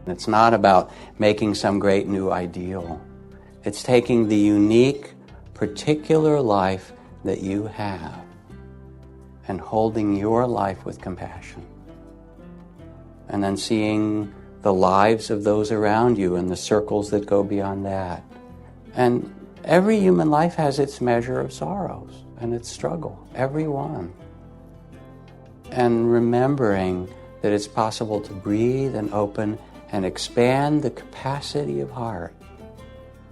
It's not about making some great new ideal. It's taking the unique, particular life that you have and holding your life with compassion. And then seeing the lives of those around you and the circles that go beyond that. And every human life has its measure of sorrows and its struggle, every one. And remembering that it's possible to breathe and open and expand the capacity of heart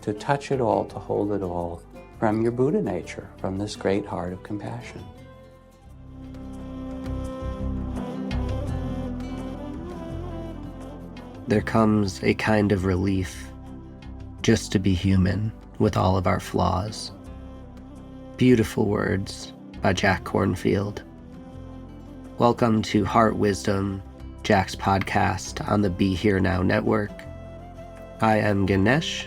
to touch it all, to hold it all from your Buddha nature, from this great heart of compassion. There comes a kind of relief just to be human with all of our flaws. Beautiful words by Jack Kornfield. Welcome to Heart Wisdom, Jack's podcast on the Be Here Now network. I am Ganesh,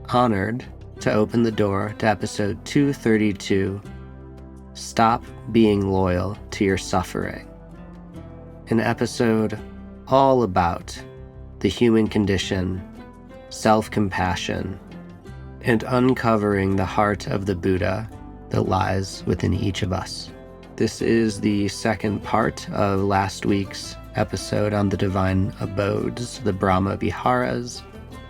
honored to open the door to episode 232, Stop Being Loyal to Your Suffering. An episode all about the human condition, self-compassion, and uncovering the heart of the Buddha that lies within each of us. This is the second part of last week's episode on the Divine Abodes, the Brahma Viharas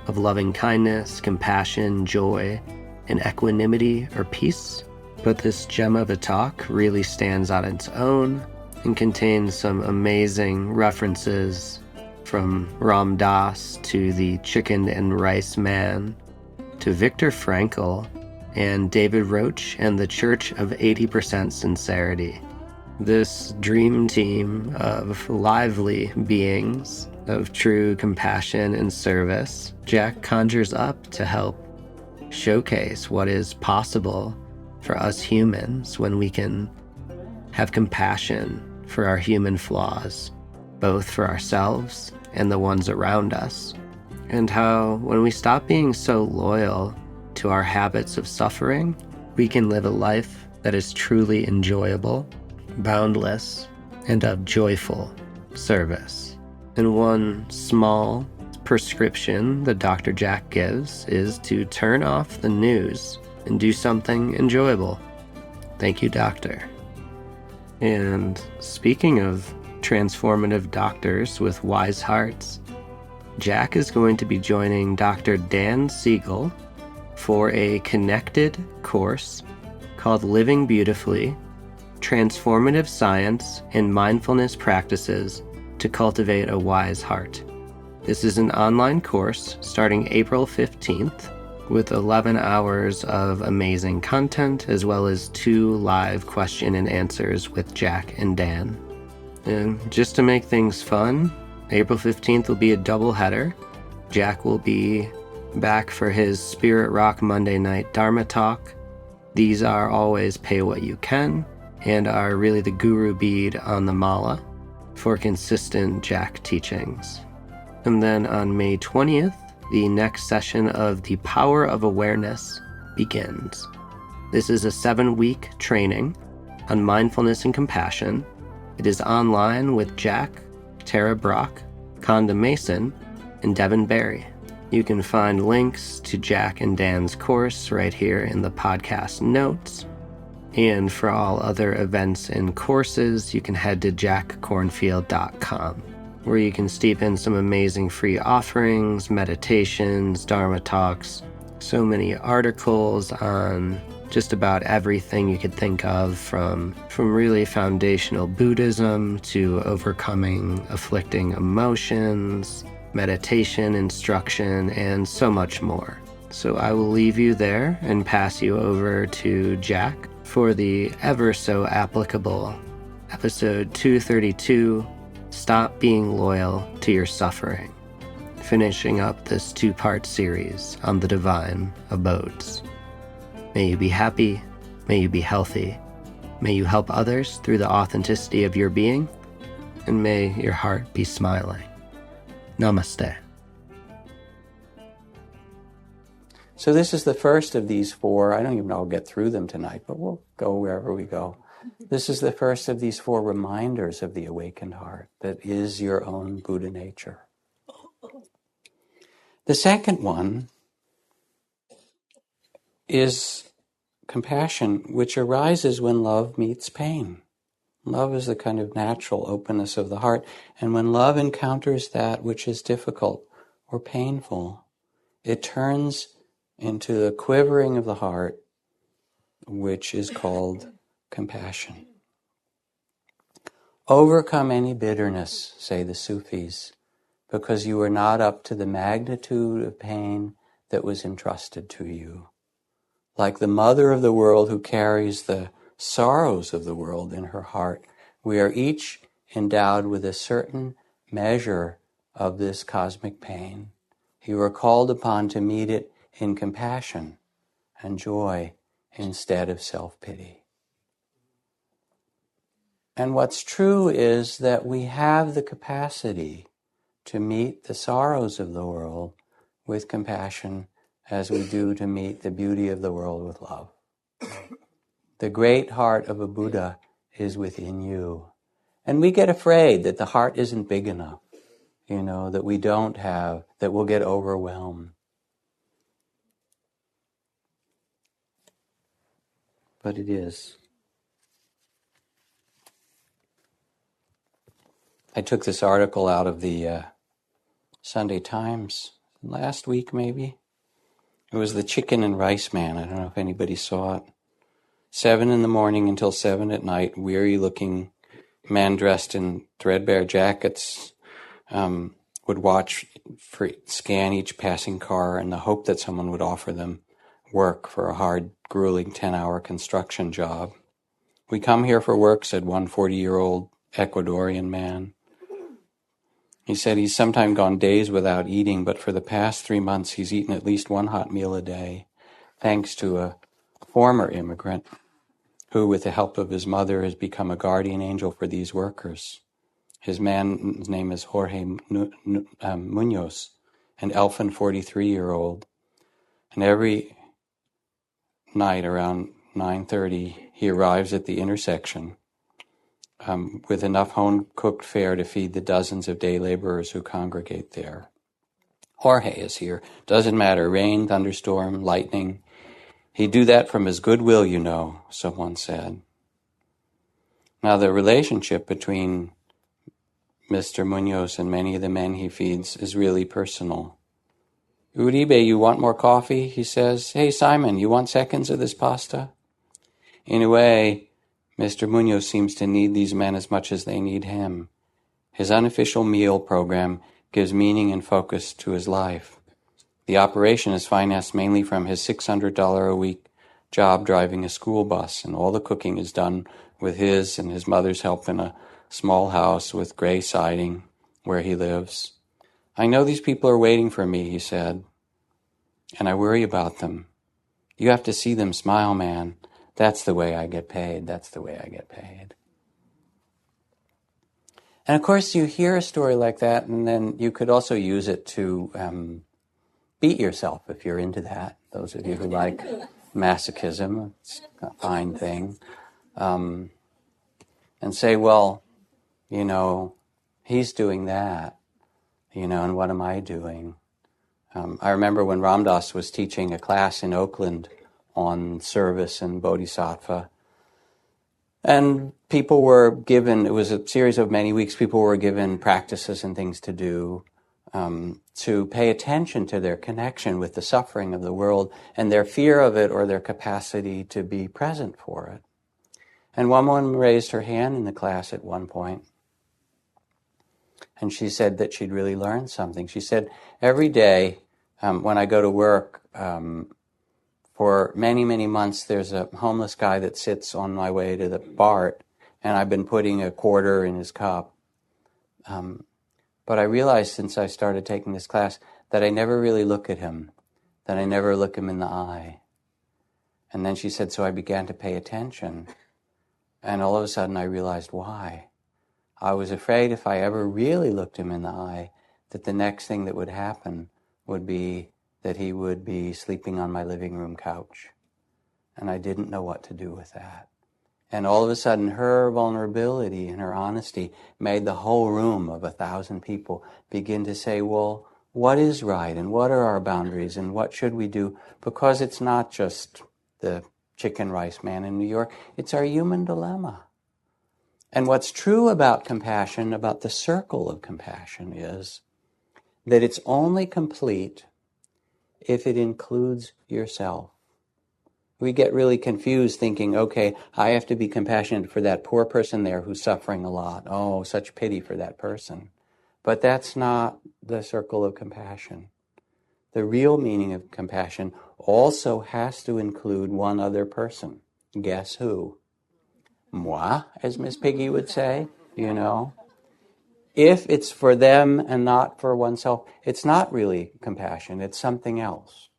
of loving kindness, compassion, joy, and equanimity or peace. But this gem of a talk really stands on its own and contains some amazing references from Ram Dass to the Chicken and Rice Man to Viktor Frankl and David Roche and the Church of 80% Sincerity. This dream team of lively beings of true compassion and service, Jack conjures up to help showcase what is possible for us humans when we can have compassion for our human flaws, both for ourselves and the ones around us, and how when we stop being so loyal to our habits of suffering, we can live a life that is truly enjoyable, boundless, and of joyful service. And one small prescription that Dr. Jack gives is to turn off the news and do something enjoyable. Thank you, Doctor. And speaking of transformative doctors with wise hearts, Jack is going to be joining Dr. Dan Siegel for a connected course called Living Beautifully, Transformative Science and Mindfulness Practices to Cultivate a Wise Heart. This is an online course starting April 15th with 11 hours of amazing content as well as 2 live question and answers with Jack and Dan. And just to make things fun, April 15th will be a double header. Jack will be back for his Spirit Rock Monday night Dharma talk. These are always pay what you can and are really the guru bead on the mala for consistent Jack teachings. And then on May 20th, the next session of The Power of Awareness begins. This is a 7-week training on mindfulness and compassion. It is online with Jack, Tara Brock, Conda Mason, and Devin Barry. You can find links to Jack and Dan's course right here in the podcast notes. And for all other events and courses, you can head to jackkornfield.com, where you can steep in some amazing free offerings, meditations, Dharma talks, so many articles on just about everything you could think of, from really foundational Buddhism to overcoming afflicting emotions, meditation instruction, and so much more. So I will leave you there and pass you over to Jack for the ever so applicable episode 232, Stop Being Loyal to Your Suffering, finishing up this 2-part series on the Divine Abodes. May you be happy, may you be healthy, may you help others through the authenticity of your being, and may your heart be smiling. Namaste. So this is the first of these 4. I don't even know I'll get through them tonight, but we'll go wherever we go. This is the first of these 4 reminders of the awakened heart that is your own Buddha nature. The second one is compassion, which arises when love meets pain. Love is the kind of natural openness of the heart. And when love encounters that which is difficult or painful, it turns into the quivering of the heart, which is called compassion. Overcome any bitterness, say the Sufis, because you are not up to the magnitude of pain that was entrusted to you. Like the mother of the world who carries the sorrows of the world in her heart, we are each endowed with a certain measure of this cosmic pain. You are called upon to meet it in compassion and joy instead of self-pity. And what's true is that we have the capacity to meet the sorrows of the world with compassion as we do to meet the beauty of the world with love. The great heart of a Buddha is within you. And we get afraid that the heart isn't big enough, that we don't have, that we'll get overwhelmed. But it is. I took this article out of the Sunday Times last week, maybe. It was the chicken and rice man. I don't know if anybody saw it. 7 a.m. until 7 p.m, weary-looking men dressed in threadbare jackets would scan each passing car in the hope that someone would offer them work for a hard, grueling 10-hour construction job. "We come here for work," said one 40-year-old Ecuadorian man. He said he's sometimes gone days without eating, but for the past 3 months he's eaten at least one hot meal a day, thanks to a former immigrant who, with the help of his mother, has become a guardian angel for these workers. His name is Jorge Munoz, an elfin 43-year-old. And every night around 9:30, he arrives at the intersection with enough home-cooked fare to feed the dozens of day laborers who congregate there. Jorge is here. Doesn't matter, rain, thunderstorm, lightning. He'd do that from his goodwill, someone said. Now, the relationship between Mr. Munoz and many of the men he feeds is really personal. "Uribe, you want more coffee?" he says. "Hey, Simon, you want seconds of this pasta?" In a way, Mr. Munoz seems to need these men as much as they need him. His unofficial meal program gives meaning and focus to his life. The operation is financed mainly from his $600 a week job driving a school bus, and all the cooking is done with his and his mother's help in a small house with gray siding where he lives. "I know these people are waiting for me," he said, "and I worry about them. You have to see them smile, man. That's the way I get paid. That's the way I get paid." And of course, you hear a story like that, and then you could also use it to beat yourself if you're into that. Those of you who like masochism, it's a fine thing. And say, well, he's doing that, and what am I doing? I remember when Ram Dass was teaching a class in Oakland on service and bodhisattva, and people were given, it was a series of many weeks, people were given practices and things to do to pay attention to their connection with the suffering of the world and their fear of it or their capacity to be present for it. And one woman raised her hand in the class at one point, and she said that she'd really learned something. She said, every day when I go to work, for many, many months, there's a homeless guy that sits on my way to the BART, and I've been putting a quarter in his cup. But I realized since I started taking this class that I never really look at him, that I never look him in the eye. And then she said, so I began to pay attention. And all of a sudden I realized why. I was afraid if I ever really looked him in the eye, that the next thing that would happen would be that he would be sleeping on my living room couch. And I didn't know what to do with that. And all of a sudden, her vulnerability and her honesty made the whole room of 1,000 people begin to say, well, what is right and what are our boundaries and what should we do, because it's not just the chicken rice man in New York, it's our human dilemma. And what's true about compassion, about the circle of compassion, is that it's only complete if it includes yourself. We get really confused thinking, okay, I have to be compassionate for that poor person there who's suffering a lot. Oh, such pity for that person. But that's not the circle of compassion. The real meaning of compassion also has to include one other person. Guess who? Moi, as Miss Piggy would say, If it's for them and not for oneself, it's not really compassion, it's something else.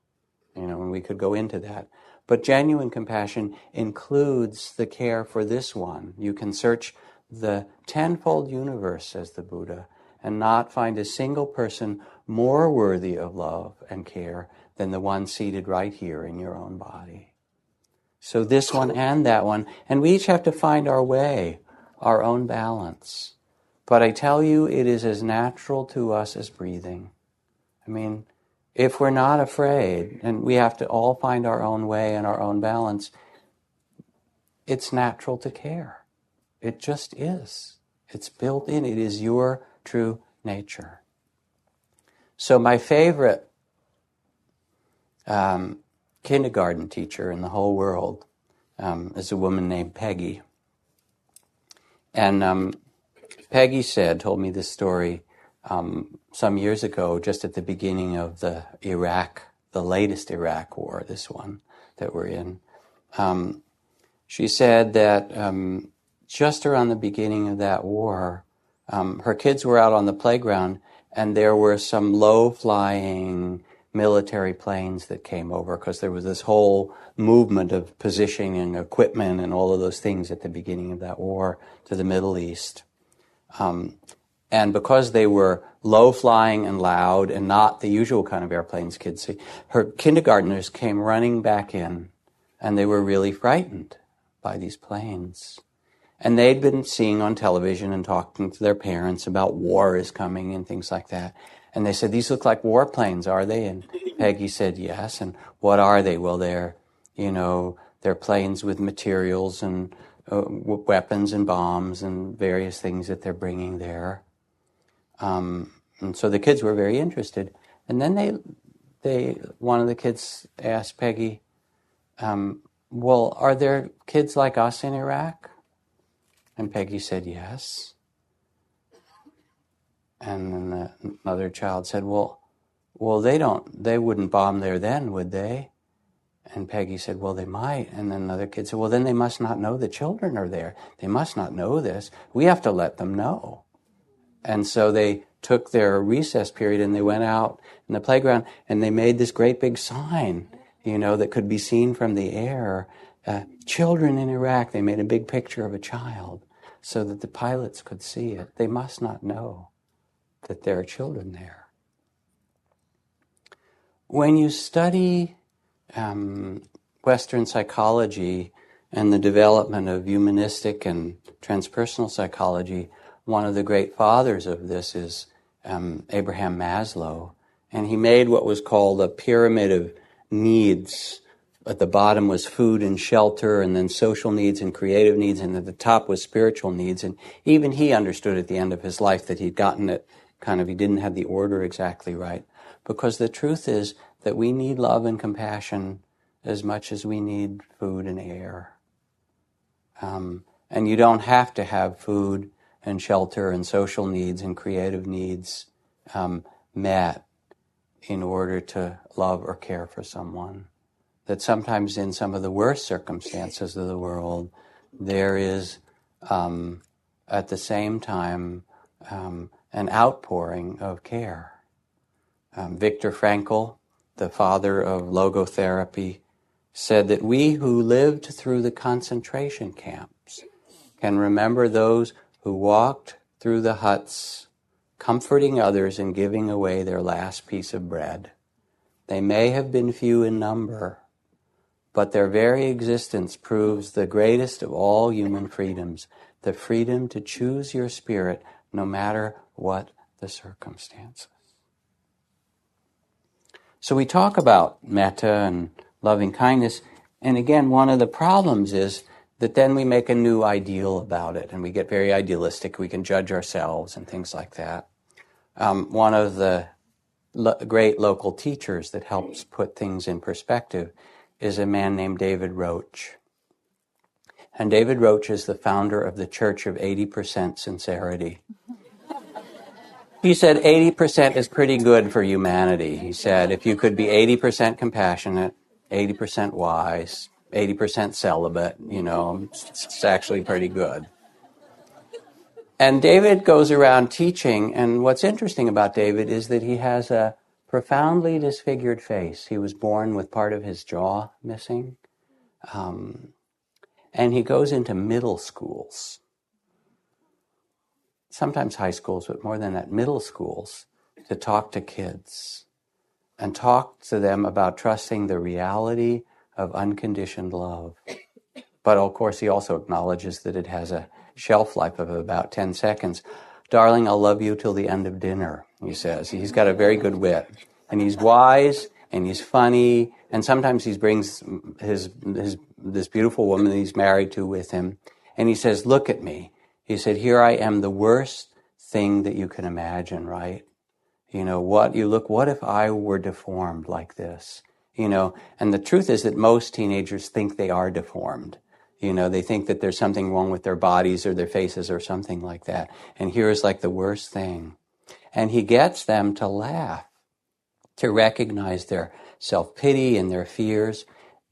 And we could go into that. But genuine compassion includes the care for this one. You can search the tenfold universe, says the Buddha, and not find a single person more worthy of love and care than the one seated right here in your own body. So this one and that one, and we each have to find our way, our own balance. But I tell you, it is as natural to us as breathing. If we're not afraid, and we have to all find our own way and our own balance, it's natural to care. It just is. It's built in. It is your true nature. So my favorite kindergarten teacher in the whole world is a woman named Peggy. And Peggy told me this story some years ago, just at the beginning of the latest Iraq war, this one that we're in. She said that just around the beginning of that war, her kids were out on the playground and there were some low-flying military planes that came over because there was this whole movement of positioning equipment and all of those things at the beginning of that war to the Middle East. And because they were low-flying and loud and not the usual kind of airplanes kids see, her kindergartners came running back in, and they were really frightened by these planes. And they'd been seeing on television and talking to their parents about war is coming and things like that. And they said, these look like warplanes, are they? And Peggy said, yes. And what are they? Well, they're planes with materials and weapons and bombs and various things that they're bringing there. And so the kids were very interested. And then one of the kids asked Peggy, well, are there kids like us in Iraq? And Peggy said, yes. And then another child said, well, they wouldn't bomb there then, would they? And Peggy said, well, they might. And then another kid said, well, then they must not know the children are there. They must not know this. We have to let them know. And so they took their recess period and they went out in the playground and they made this great big sign, that could be seen from the air. Children in Iraq, they made a big picture of a child so that the pilots could see it. They must not know that there are children there. When you study Western psychology and the development of humanistic and transpersonal psychology, one of the great fathers of this is Abraham Maslow. And he made what was called a pyramid of needs. At the bottom was food and shelter, and then social needs and creative needs, and at the top was spiritual needs. And even he understood at the end of his life that he'd gotten it he didn't have the order exactly right. Because the truth is that we need love and compassion as much as we need food and air. And you don't have to have food and shelter and social needs and creative needs met in order to love or care for someone. That sometimes in some of the worst circumstances of the world, there is at the same time an outpouring of care. Viktor Frankl, the father of logotherapy, said that we who lived through the concentration camps can remember those who walked through the huts, comforting others and giving away their last piece of bread. They may have been few in number, but their very existence proves the greatest of all human freedoms, the freedom to choose your spirit no matter what the circumstances. So we talk about metta and loving kindness, and again, one of the problems is that then we make a new ideal about it, and we get very idealistic. We can judge ourselves and things like that. One of the great local teachers that helps put things in perspective is a man named David Roche. And David Roche is the founder of the Church of 80% Sincerity. He said 80% is pretty good for humanity. He said if you could be 80% compassionate, 80% wise, 80% celibate, it's actually pretty good. And David goes around teaching, and what's interesting about David is that he has a profoundly disfigured face. He was born with part of his jaw missing. And he goes into middle schools, sometimes high schools, but more than that, middle schools, to talk to kids and talk to them about trusting the reality of unconditioned love. But of course, he also acknowledges that it has a shelf life of about 10 seconds. Darling, I'll love you till the end of dinner, he says. He's got a very good wit. And he's wise, and he's funny, and sometimes he brings this beautiful woman that he's married to with him, and he says, look at me. He said, here I am, the worst thing that you can imagine, right? What if I were deformed like this? And the truth is that most teenagers think they are deformed. They think that there's something wrong with their bodies or their faces or something like that. And here is like the worst thing. And he gets them to laugh, to recognize their self-pity and their fears.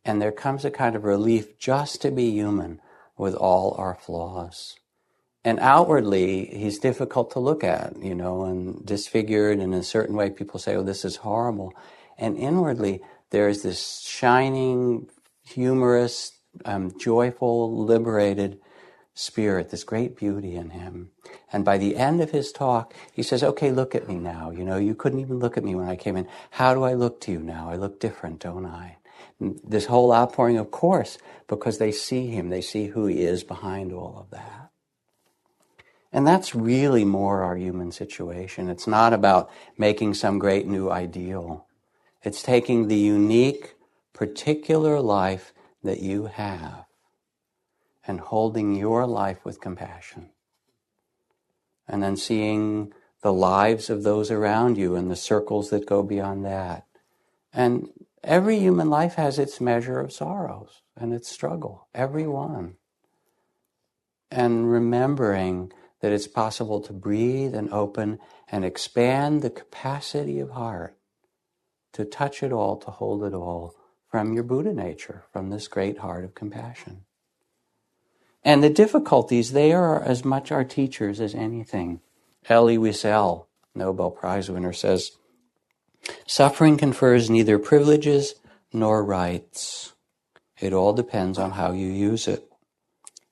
And there comes a kind of relief just to be human with all our flaws. And outwardly, he's difficult to look at, and disfigured. And in a certain way, people say, oh, this is horrible. And inwardly, there is this shining, humorous, joyful, liberated spirit, this great beauty in him. And by the end of his talk, he says, okay, look at me now. You couldn't even look at me when I came in. How do I look to you now? I look different, don't I? And this whole outpouring, of course, because they see him. They see who he is behind all of that. And that's really more our human situation. It's not about making some great new ideal. It's taking the unique, particular life that you have and holding your life with compassion. And then seeing the lives of those around you and the circles that go beyond that. And every human life has its measure of sorrows and its struggle, every one. And remembering that it's possible to breathe and open and expand the capacity of heart to touch it all, to hold it all from your Buddha nature, from this great heart of compassion. And the difficulties, they are as much our teachers as anything. Elie Wiesel, Nobel Prize winner, says, suffering confers neither privileges nor rights. It all depends on how you use it.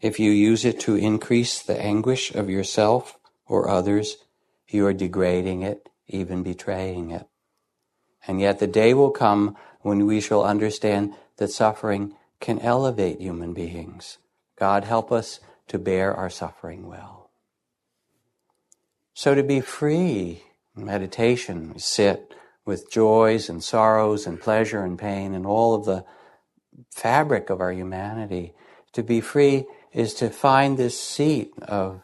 If you use it to increase the anguish of yourself or others, you are degrading it, even betraying it. And yet the day will come when we shall understand that suffering can elevate human beings. God help us to bear our suffering well. So to be free, meditation, we sit with joys and sorrows and pleasure and pain and all of the fabric of our humanity. To be free is to find this seat of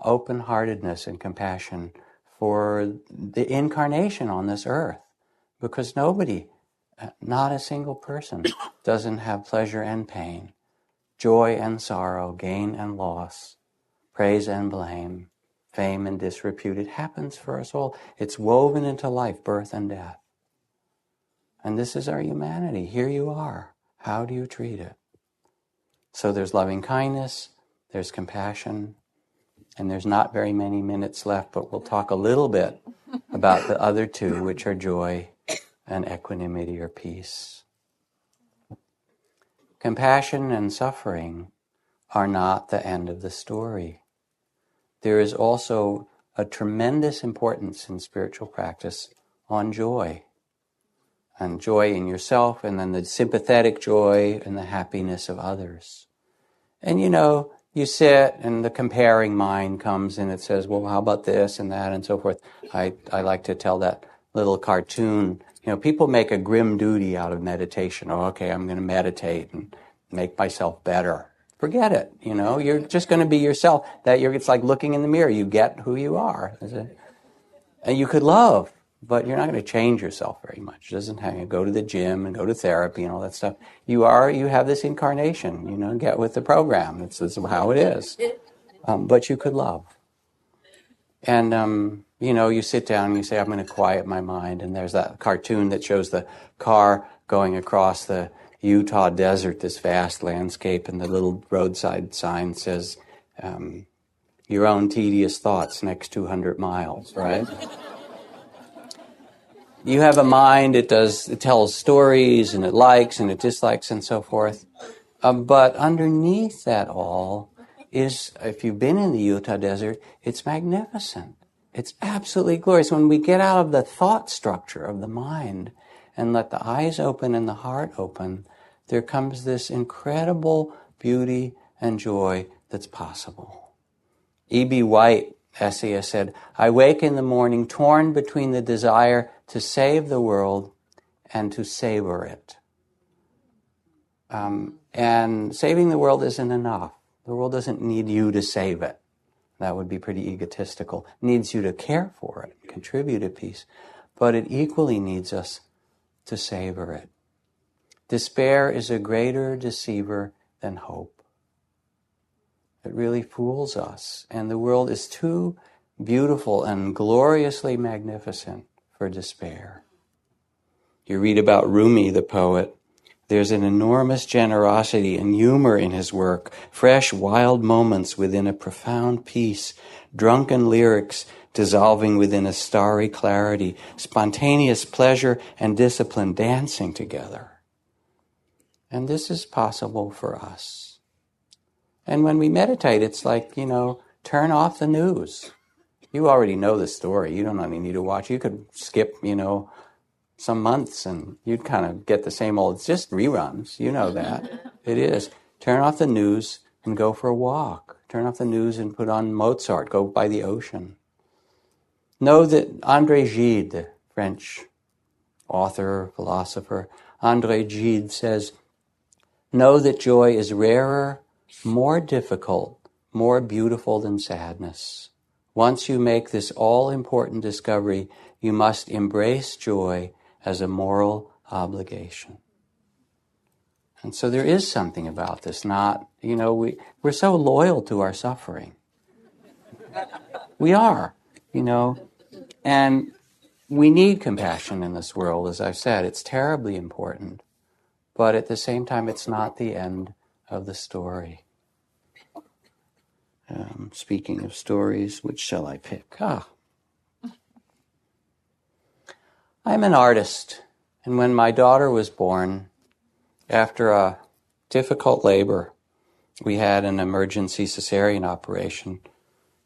open-heartedness and compassion for the incarnation on this earth. Because nobody, not a single person, doesn't have pleasure and pain, joy and sorrow, gain and loss, praise and blame, fame and disrepute. It happens for us all. It's woven into life, birth and death. And this is our humanity. Here you are. How do you treat it? So there's loving kindness, there's compassion, and there's not very many minutes left, but we'll talk a little bit about the other two, which are joy and equanimity or peace. Compassion and suffering are not the end of the story. There is also a tremendous importance in spiritual practice on joy. And joy in yourself, and then the sympathetic joy and the happiness of others. And you sit and the comparing mind comes and it says, well, how about this and that and so forth. I like to tell that little cartoon, People make a grim duty out of meditation. Oh, okay, I'm going to meditate and make myself better. Forget it. You're just going to be yourself. It's like looking in the mirror. You get who you are. And you could love, but you're not going to change yourself very much. It doesn't have you go to the gym and go to therapy and all that stuff. You have this incarnation, get with the program. This is how it is. But you could love. And, you sit down and you say, I'm going to quiet my mind. And there's that cartoon that shows the car going across the Utah desert, this vast landscape, and the little roadside sign says, your own tedious thoughts next 200 miles, right? You have a mind, it tells stories, and it likes and it dislikes and so forth. But underneath that all is, if you've been in the Utah desert, it's magnificent. It's absolutely glorious. When we get out of the thought structure of the mind and let the eyes open and the heart open, there comes this incredible beauty and joy that's possible. E.B. White, essayist, said, I wake in the morning torn between the desire to save the world and to savor it. And saving the world isn't enough. The world doesn't need you to save it. That would be pretty egotistical. It needs you to care for it, contribute a piece. But it equally needs us to savor it. Despair is a greater deceiver than hope. It really fools us. And the world is too beautiful and gloriously magnificent for despair. You read about Rumi, the poet. There's an enormous generosity and humor in his work, fresh, wild moments within a profound peace, drunken lyrics dissolving within a starry clarity, spontaneous pleasure and discipline dancing together. And this is possible for us. And when we meditate, it's like, turn off the news. You already know the story. You don't really need to watch. You could skip, some months and you'd kind of get the same old, it's just reruns. You know that. It is. Turn off the news and go for a walk. Turn off the news and put on Mozart. Go by the ocean. Know that André Gide, the French author, philosopher, André Gide says, know that joy is rarer, more difficult, more beautiful than sadness. Once you make this all-important discovery, you must embrace joy as a moral obligation. And so there is something about this, we're so loyal to our suffering. We are, and we need compassion in this world, as I've said. It's terribly important. But at the same time, it's not the end of the story. Speaking of stories, which shall I pick? I'm an artist, and when my daughter was born, after a difficult labor, we had an emergency cesarean operation.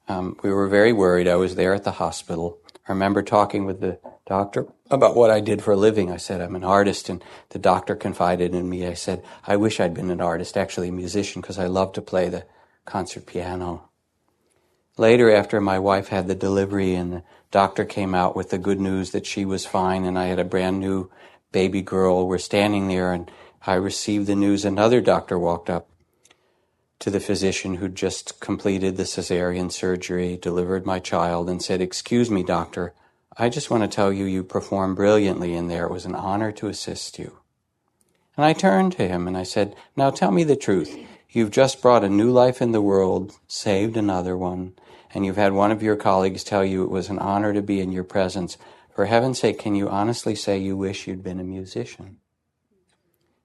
We were very worried. I was there at the hospital. I remember talking with the doctor about what I did for a living. I said, I'm an artist, and the doctor confided in me. I said, I wish I'd been an artist, actually a musician, because I love to play the concert piano. Later, after my wife had the delivery and the doctor came out with the good news that she was fine and I had a brand new baby girl, we're standing there and I received the news. Another doctor walked up to the physician who'd just completed the cesarean surgery, delivered my child, and said, excuse me, doctor, I just want to tell you, you performed brilliantly in there. It was an honor to assist you. And I turned to him and I said, now tell me the truth. You've just brought a new life in the world, saved another one, and you've had one of your colleagues tell you it was an honor to be in your presence. For heaven's sake, can you honestly say you wish you'd been a musician?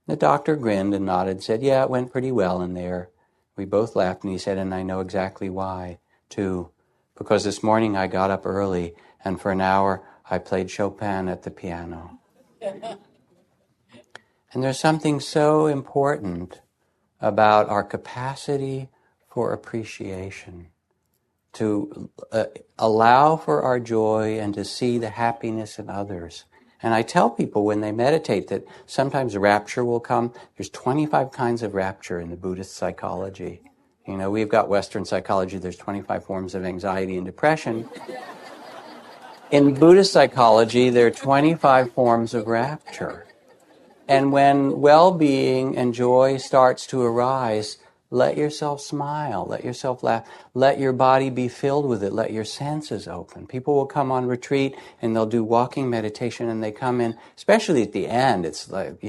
The doctor grinned and nodded and said, yeah, it went pretty well in there. We both laughed, and he said, and I know exactly why, too. Because this morning I got up early, and for an hour I played Chopin at the piano. And there's something so important about our capacity for appreciation, to allow for our joy and to see the happiness in others. And I tell people when they meditate that sometimes rapture will come. There's 25 kinds of rapture in the Buddhist psychology. We've got Western psychology. There's 25 forms of anxiety and depression. In Buddhist psychology, there are 25 forms of rapture. And when well-being and joy starts to arise, let yourself smile, let yourself laugh, let your body be filled with it, let your senses open. People will come on retreat and they'll do walking meditation and they come in, especially at the end, it's like,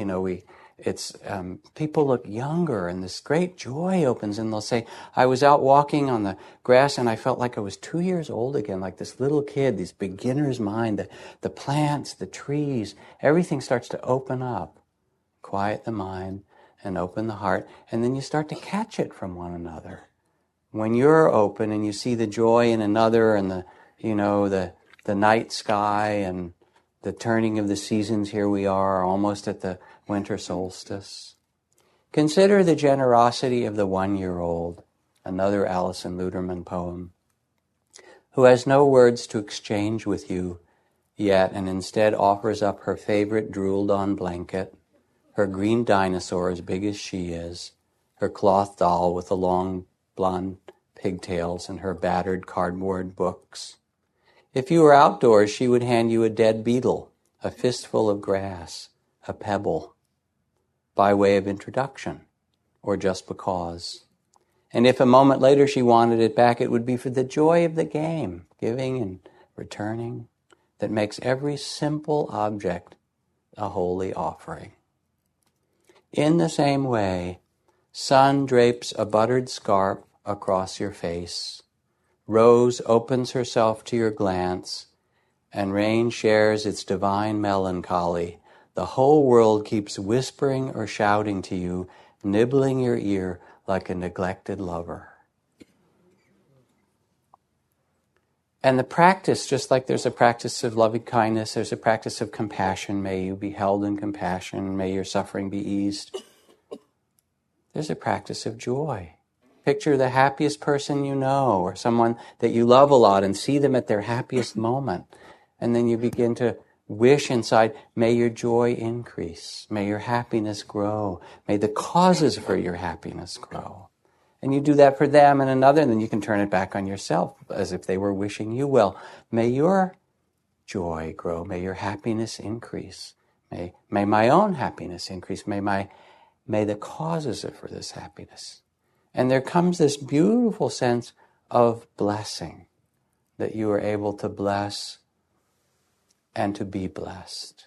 people look younger and this great joy opens and they'll say, I was out walking on the grass and I felt like I was 2 years old again, like this little kid, this beginner's mind, the plants, the trees, everything starts to open up. Quiet the mind and open the heart, and then you start to catch it from one another. When you're open and you see the joy in another and the night sky and the turning of the seasons, here we are almost at the winter solstice. Consider the generosity of the 1-year-old, another Alison Luterman poem, who has no words to exchange with you yet and instead offers up her favorite drooled-on blanket, her green dinosaur as big as she is, her cloth doll with the long blonde pigtails, and her battered cardboard books. If you were outdoors, she would hand you a dead beetle, a fistful of grass, a pebble, by way of introduction, or just because. And if a moment later she wanted it back, it would be for the joy of the game, giving and returning, that makes every simple object a holy offering. In the same way, sun drapes a buttered scarf across your face, rose opens herself to your glance, and rain shares its divine melancholy. The whole world keeps whispering or shouting to you, nibbling your ear like a neglected lover. And the practice, just like there's a practice of loving kindness, there's a practice of compassion. May you be held in compassion. May your suffering be eased. There's a practice of joy. Picture the happiest person you know or someone that you love a lot and see them at their happiest moment. And then you begin to wish inside, may your joy increase. May your happiness grow. May the causes for your happiness grow. And you do that for them and another, and then you can turn it back on yourself as if they were wishing you well. May your joy grow. May your happiness increase. May my own happiness increase. May the causes for this happiness. And there comes this beautiful sense of blessing, that you are able to bless and to be blessed.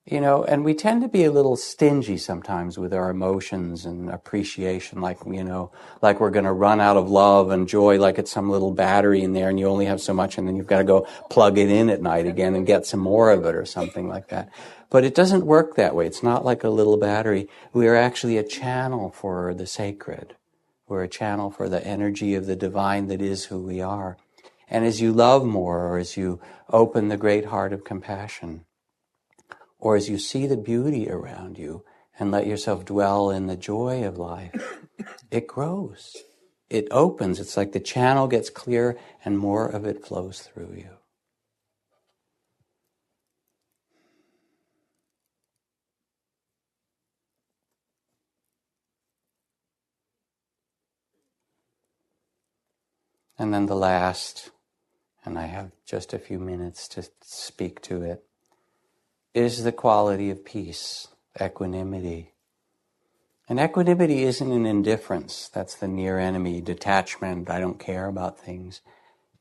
And we tend to be a little stingy sometimes with our emotions and appreciation, like we're going to run out of love and joy, like it's some little battery in there and you only have so much and then you've got to go plug it in at night again and get some more of it or something like that. But it doesn't work that way. It's not like a little battery. We are actually a channel for the sacred. We're a channel for the energy of the divine that is who we are. And as you love more, or as you open the great heart of compassion, or as you see the beauty around you and let yourself dwell in the joy of life, it grows. It opens. It's like the channel gets clear and more of it flows through you. And then the last, and I have just a few minutes to speak to it, is the quality of peace, equanimity. And equanimity isn't an indifference. That's the near enemy, detachment. I don't care about things.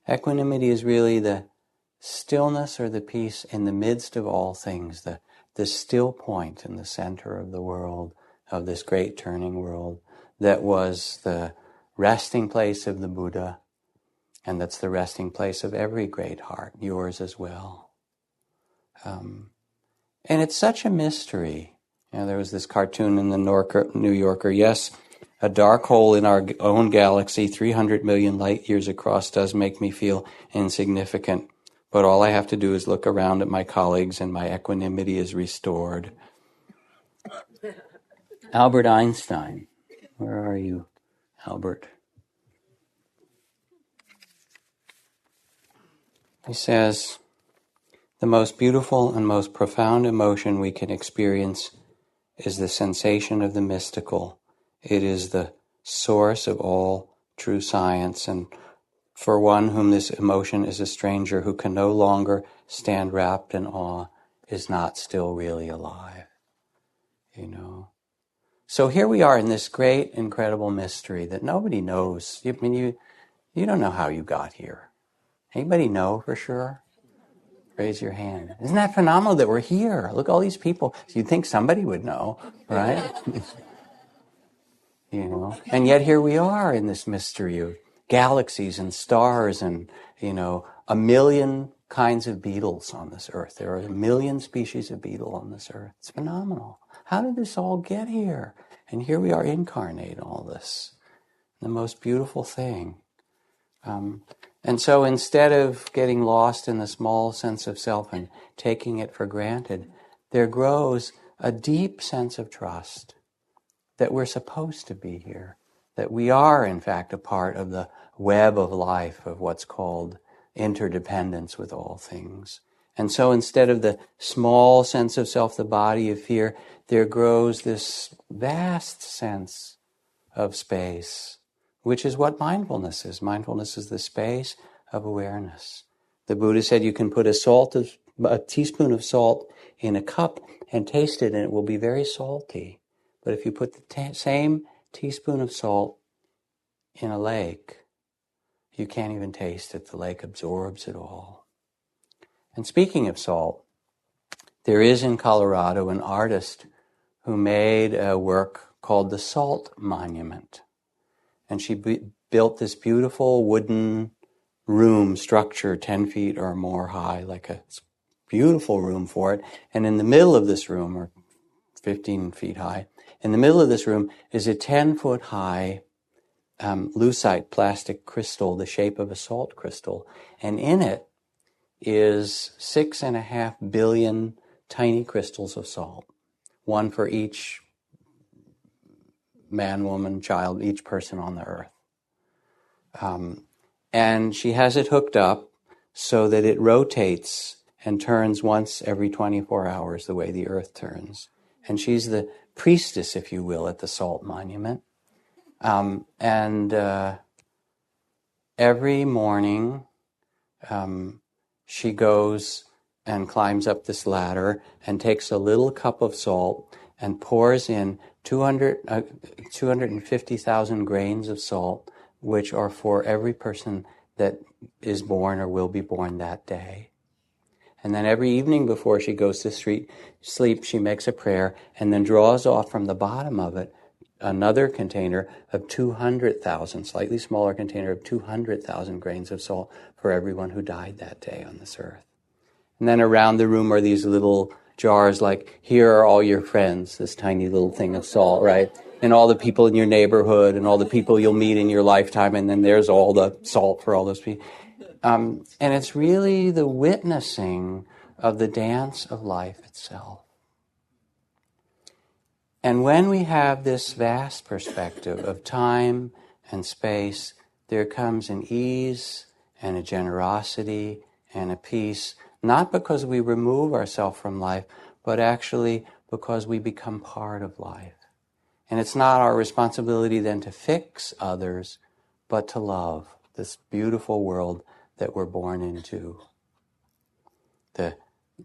Equanimity is really the stillness or the peace in the midst of all things, the still point in the center of the world, of this great turning world, that was the resting place of the Buddha, and that's the resting place of every great heart, yours as well. And it's such a mystery. There was this cartoon in the New Yorker, yes, a dark hole in our own galaxy, 300 million light years across, does make me feel insignificant. But all I have to do is look around at my colleagues and my equanimity is restored. Albert Einstein. Where are you, Albert? He says, the most beautiful and most profound emotion we can experience is the sensation of the mystical. It is the source of all true science. And for one whom this emotion is a stranger, who can no longer stand wrapped in awe, is not still really alive. So here we are in this great, incredible mystery that nobody knows. I mean, you don't know how you got here. Anybody know for sure? Raise your hand. Isn't that phenomenal that we're here? Look, all these people. You'd think somebody would know, right? And yet here we are in this mystery of galaxies and stars and, a million kinds of beetles on this earth. There are a million species of beetle on this earth. It's phenomenal. How did this all get here? And here we are incarnate in all this. The most beautiful thing. And so instead of getting lost in the small sense of self and taking it for granted, there grows a deep sense of trust that we're supposed to be here, that we are, in fact, a part of the web of life of what's called interdependence with all things. And so instead of the small sense of self, the body of fear, there grows this vast sense of space, which is what mindfulness is. Mindfulness is the space of awareness. The Buddha said you can put a teaspoon of salt in a cup and taste it, and it will be very salty. But if you put the same teaspoon of salt in a lake, you can't even taste it. The lake absorbs it all. And speaking of salt, there is in Colorado an artist who made a work called the Salt Monument. And she built this beautiful wooden room structure 10 feet or more high, like a beautiful room for it. And in the middle of this room, or 15 feet high, in the middle of this room is a 10-foot high lucite plastic crystal, the shape of a salt crystal. And in it is 6.5 billion tiny crystals of salt, one for each man, woman, child, each person on the earth. And she has it hooked up so that it rotates and turns once every 24 hours the way the earth turns. And she's the priestess, if you will, at the Salt Monument. Every morning she goes and climbs up this ladder and takes a little cup of salt and pours in 250,000 grains of salt, which are for every person that is born or will be born that day. And then every evening before she goes to sleep, she makes a prayer and then draws off from the bottom of it another container of 200,000, slightly smaller container of 200,000 grains of salt for everyone who died that day on this earth. And then around the room are these little jars like, here are all your friends, this tiny little thing of salt, right? And all the people in your neighborhood and all the people you'll meet in your lifetime, and then there's all the salt for all those people. And it's really the witnessing of the dance of life itself. And when we have this vast perspective of time and space, there comes an ease and a generosity and a peace, not because we remove ourselves from life, but actually because we become part of life. And it's not our responsibility then to fix others, but to love this beautiful world that we're born into. The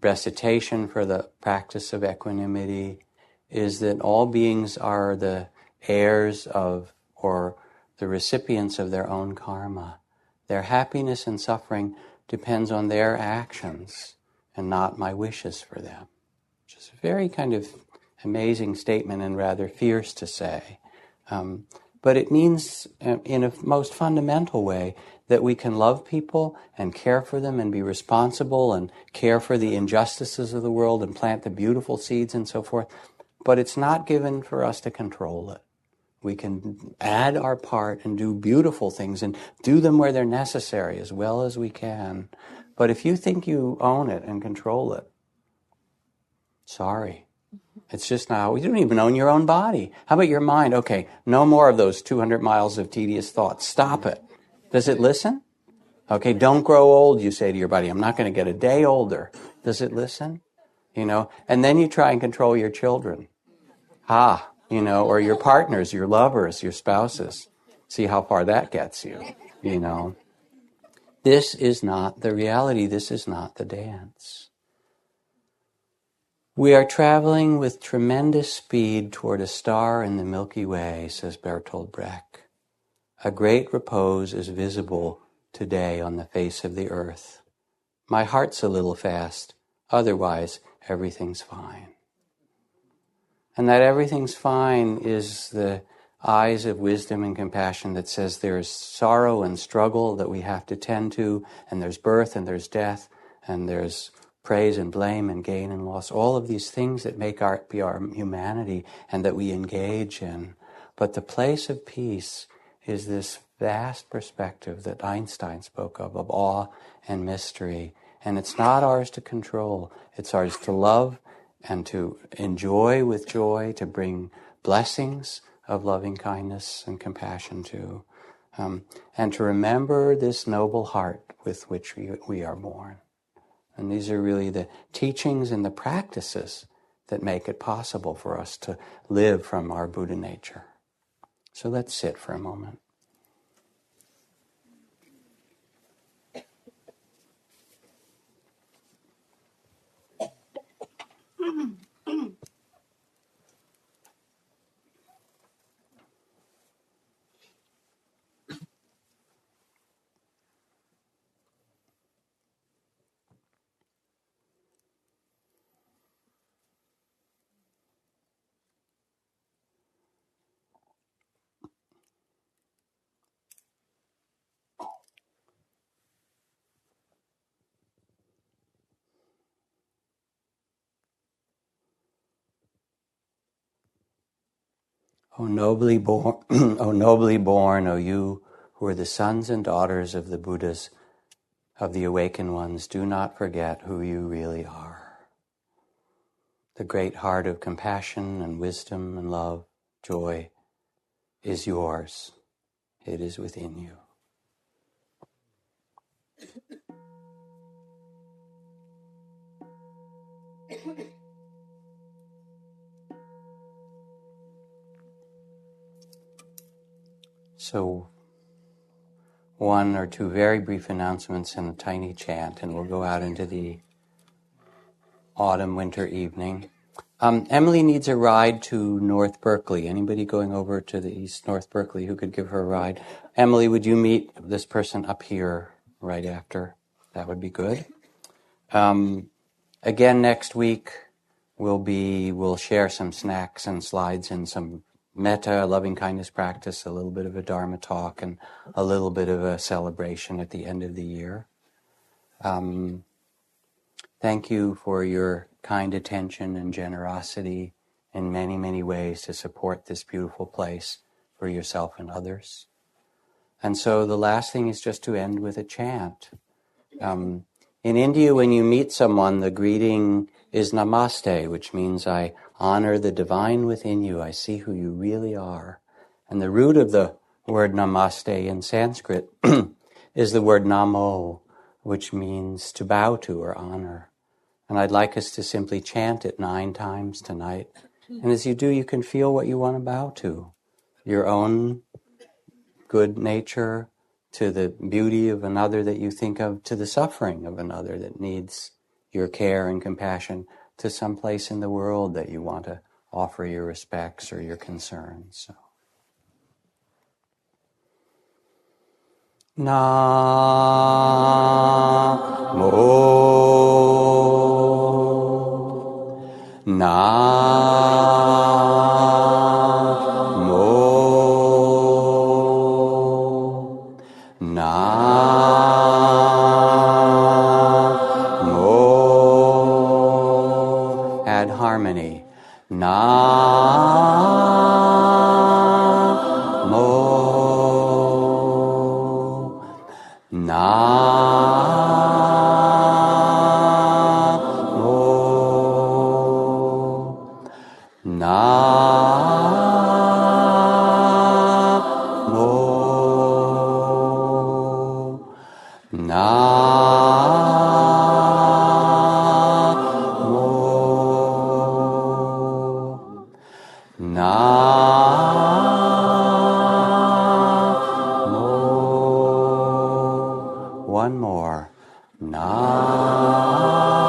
recitation for the practice of equanimity is that all beings are the heirs of, or the recipients of their own karma. Their happiness and suffering depends on their actions and not my wishes for them. Which is a very kind of amazing statement and rather fierce to say. But it means in a most fundamental way that we can love people and care for them and be responsible and care for the injustices of the world and plant the beautiful seeds and so forth. But it's not given for us to control it. We can add our part and do beautiful things and do them where they're necessary as well as we can. But if you think you own it and control it, sorry. It's just not, you don't even own your own body. How about your mind? Okay, no more of those 200 miles of tedious thoughts. Stop it. Does it listen? Okay, don't grow old, you say to your body. I'm not going to get a day older. Does it listen? And then you try and control your children. Or your partners, your lovers, your spouses. See how far that gets you, This is not the reality. This is not the dance. We are traveling with tremendous speed toward a star in the Milky Way, says Bertolt Brecht. A great repose is visible today on the face of the earth. My heart's a little fast. Otherwise, everything's fine. And that everything's fine is the eyes of wisdom and compassion that says there's sorrow and struggle that we have to tend to, and there's birth and there's death, and there's praise and blame and gain and loss, all of these things that make our humanity and that we engage in. But the place of peace is this vast perspective that Einstein spoke of awe and mystery. And it's not ours to control. It's ours to love and to enjoy with joy, to bring blessings of loving kindness and compassion to, and to remember this noble heart with which we are born. And these are really the teachings and the practices that make it possible for us to live from our Buddha nature. So let's sit for a moment. O nobly born, O nobly born, O you who are the sons and daughters of the Buddhas, of the awakened ones, do not forget who you really are. The great heart of compassion and wisdom and love, joy, is yours. It is within you. So, one or two very brief announcements and a tiny chant, and we'll go out into the autumn-winter evening. Emily needs a ride to North Berkeley. Anybody going over to the East North Berkeley who could give her a ride? Emily, would you meet this person up here right after? That would be good. Again, next week we'll share some snacks and slides and some metta, loving kindness practice, a little bit of a Dharma talk, and a little bit of a celebration at the end of the year. Thank you for your kind attention and generosity in many, many ways to support this beautiful place for yourself and others. And so the last thing is just to end with a chant. In India, when you meet someone, the greeting is Namaste, which means I honor the divine within you. I see who you really are. And the root of the word Namaste in Sanskrit is the word Namo, which means to bow to or honor. And I'd like us to simply chant it 9 times tonight. And as you do, you can feel what you want to bow to. Your own good nature, to the beauty of another that you think of, to the suffering of another that needs your care and compassion, to some place in the world that you want to offer your respects or your concerns. So. Namo. Namo. Namo. Add harmony. Namo. Namo. Namo. Namo. Namo.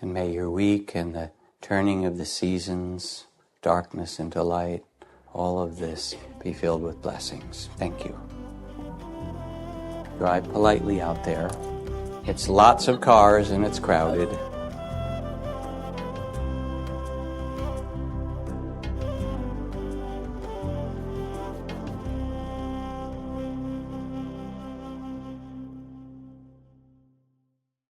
And may your week and the turning of the seasons, darkness into light, all of this be filled with blessings. Thank you. Drive politely out there. It's lots of cars and it's crowded.